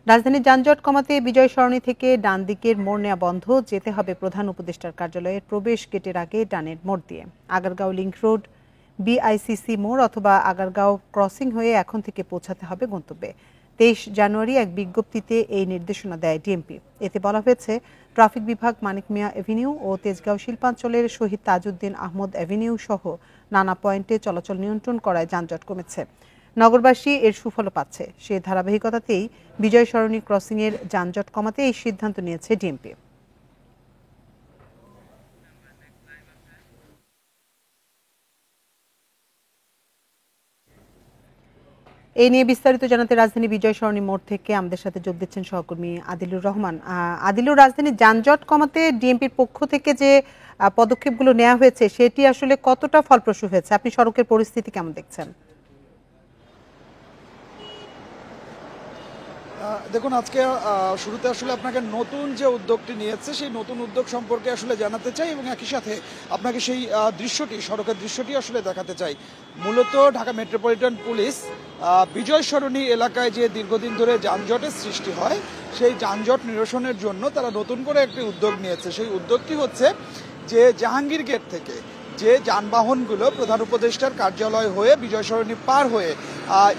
রাজধানীর যানজট কমাতে বিজয় সরণি থেকে ডান দিকের মোড় নেওয়া বন্ধ, যেতে হবে প্রধান উপদেষ্টার কার্যালয়ের প্রবেশ গেটের আগে ডানের মোড় দিয়ে। আগারগাঁও লিংক রোড, বিআইসিসি মোড় অথবা আগারগাঁও ক্রসিং হয়ে এখন থেকে পৌঁছাতে হবে গন্তব্যে। 23 জানুয়ারি এক বিজ্ঞপ্তিতে এই নির্দেশনা দেয় ডিএমপি। এতে বলা হয়েছে, ট্রাফিক বিভাগ মানিক মিয়া এভিনিউ ও তেজগাঁও শিল্পাঞ্চলের শহীদ তাজউদ্দিন আহমদ এভিনিউ সহ নানা পয়েন্টে চলাচল নিয়ন্ত্রণ করায় যানজট কমেছে। নগরবাসী এর সুফলও পাচ্ছে। সে ধারাবাহিকতাতেই বিজয় সরণি ক্রসিংয়ের যানজট কমাতে এই সিদ্ধান্ত নিয়েছে ডিএমপি। এই নিয়ে বিস্তারিত জানাতে রাজধানী বিজয় সরণি মোড় থেকে আমাদের সাথে যোগ দিচ্ছেন সহকর্মী আদিলুর রহমান। আদিলুর, রাজধানীর যানজট কমাতে ডিএমপির পক্ষ থেকে যে পদক্ষেপগুলো নেওয়া হয়েছে সেটি আসলে কতটা ফলপ্রসূ হয়েছে? আপনি সড়কের পরিস্থিতি কেমন দেখছেন? দেখুন, আজকে শুরুতে আসলে আপনাকে নতুন যে উদ্যোগটি নিয়েছে সেই নতুন উদ্যোগ সম্পর্কে আসলে জানাতে চাই এবং একই সাথে আপনাকে সেই দৃশ্যটি, সড়কের দৃশ্যটি আসলে দেখাতে চাই। মূলত ঢাকা মেট্রোপলিটন পুলিশ বিজয় সরণি এলাকায় যে দীর্ঘদিন ধরে যানজটের সৃষ্টি হয় সেই যানজট নিরসনের জন্য তারা নতুন করে একটি উদ্যোগ নিয়েছে। সেই উদ্যোগটি হচ্ছে যে জাহাঙ্গীর গেট থেকে যে যানবাহনগুলো প্রধান উপদেষ্টার কার্যালয় হয়ে বিজয় সরণি পার হয়ে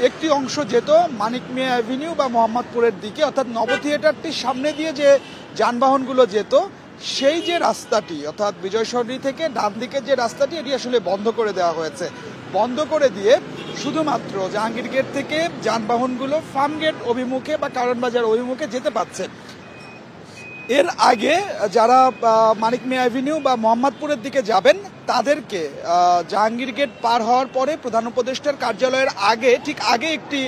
একটি অংশ যেত মানিক মিয়া অ্যাভিনিউ বা মোহাম্মদপুরের দিকে, অর্থাৎ নব থিয়েটারটির সামনে দিয়ে যে যানবাহনগুলো যেত সেই যে রাস্তাটি, অর্থাৎ বিজয় সরণি থেকে ডান দিকের যে রাস্তাটি, এটি আসলে বন্ধ করে দেওয়া হয়েছে। বন্ধ করে দিয়ে শুধুমাত্র জাহাঙ্গীর গেট থেকে যানবাহনগুলো ফার্ম গেট অভিমুখে বা কারণ বাজার অভিমুখে যেতে পারছে। এর আগে যারা মানিক মিয়া অ্যাভিনিউ বা মোহাম্মদপুরের দিকে যাবেন তাদেরকে জাহাঙ্গীর গেট পার হওয়ার পরে প্রধান উপদেষ্টার কার্যালয়ের আগে, ঠিক আগে একটি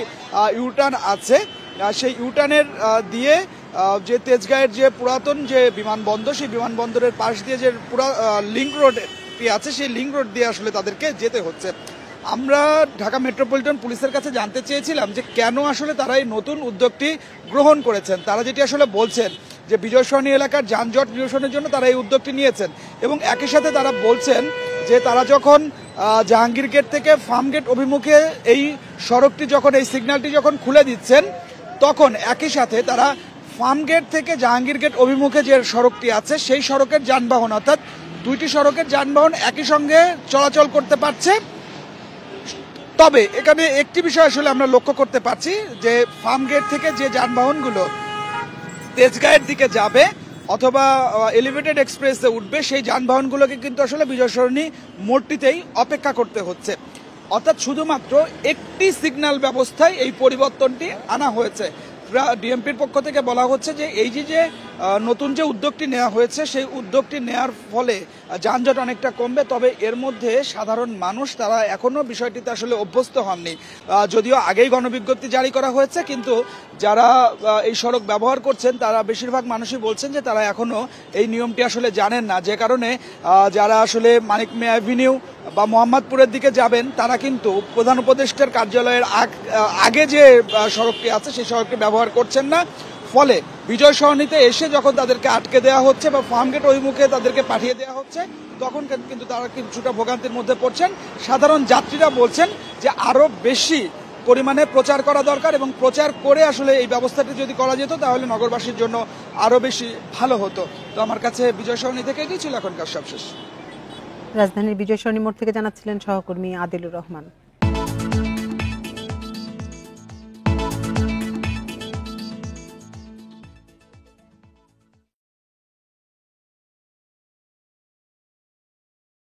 ইউটার্ন আছে। সেই ইউটার্নের দিয়ে যে তেজগাঁয়ের যে পুরাতন যে বিমানবন্দর, সেই বিমানবন্দরের পাশ দিয়ে যে পুরা লিংক রোডটি আছে, সেই লিংক রোড দিয়ে আসলে তাদেরকে যেতে হচ্ছে। আমরা ঢাকা মেট্রোপলিটন পুলিশের কাছে জানতে চেয়েছিলাম যে কেন আসলে তারা এই নতুন উদ্যোগটি গ্রহণ করেছেন। তারা যেটি আসলে বলছেন যে বিজয় সরণি এলাকার যানজট নিরসনের জন্য তারা এই উদ্যোগটি নিয়েছেন এবং একই সাথে তারা বলছেন যে তারা যখন জাহাঙ্গীর গেট থেকে ফার্ম গেট অভিমুখে এই সড়কটি যখন, এই সিগন্যালটি যখন খুলে দিচ্ছেন, তখন একই সাথে তারা ফার্ম গেট থেকে জাহাঙ্গীর গেট অভিমুখে যে সড়কটি আছে সেই সড়কের যানবাহন, অর্থাৎ দুইটি সড়কের যানবাহন একই সঙ্গে চলাচল করতে পারছে। তবে এখানে একটি বিষয় আসলে আমরা লক্ষ্য করতে পারছি যে ফার্ম গেট থেকে যে যানবাহনগুলো তেজগাঁয়ের দিকে যাবে অথবা এলিভেটেড এক্সপ্রেসে উঠবে সেই যানবাহনগুলোকে কিন্তু আসলে বিজয় সরণি মোড়টিতেই অপেক্ষা করতে হচ্ছে। অর্থাৎ শুধুমাত্র একটি সিগন্যাল ব্যবস্থায় এই পরিবর্তনটি আনা হয়েছে। ডিএমপির পক্ষ থেকে বলা হচ্ছে যে এই যে নতুন যে উদ্যোগটি নেওয়া হয়েছে সেই উদ্যোগটি নেওয়ার ফলে যানজট অনেকটা কমবে। তবে এর মধ্যে সাধারণ মানুষ তারা এখনো বিষয়টিতে আসলে অভ্যস্ত হননি। যদিও আগেই গণবিজ্ঞপ্তি জারি করা হয়েছে, কিন্তু যারা এই সড়ক ব্যবহার করছেন তারা বেশিরভাগ মানুষই বলছেন যে তারা এখনো এই নিয়মটি আসলে জানেন না, যে কারণে যারা আসলে মানিক মিয়া অ্যাভিনিউ বা মোহাম্মদপুরের দিকে যাবেন তারা কিন্তু প্রধান উপদেষ্টার কার্যালয়ের আগে যে সড়কটি আছে সেই সড়কটি ব্যবহার করছেন না। ফলে বিজয় সরণিতে এসে যখন তাদেরকে আটকে দেওয়া হচ্ছে বা ফার্মগেট অভিমুখে তাদেরকে পাঠিয়ে দেওয়া হচ্ছে, তখন কিন্তু তারা কিছুটা ভোগান্তির মধ্যে পড়ছেন। সাধারণ যাত্রীরা বলছেন যে আরো বেশি পরিমাণে প্রচার করা দরকার এবং প্রচার করে আসলে এই ব্যবস্থাটি যদি করা যেত তাহলে নগরবাসীর জন্য আরো বেশি ভালো হতো। তো আমার কাছে বিজয় সরণি থেকে এটি ছিল এখনকার সবশেষ। রাজধানীর বিজয় সরণি মোড় থেকে জানাচ্ছিলেন সহকর্মী আদিলুর রহমান।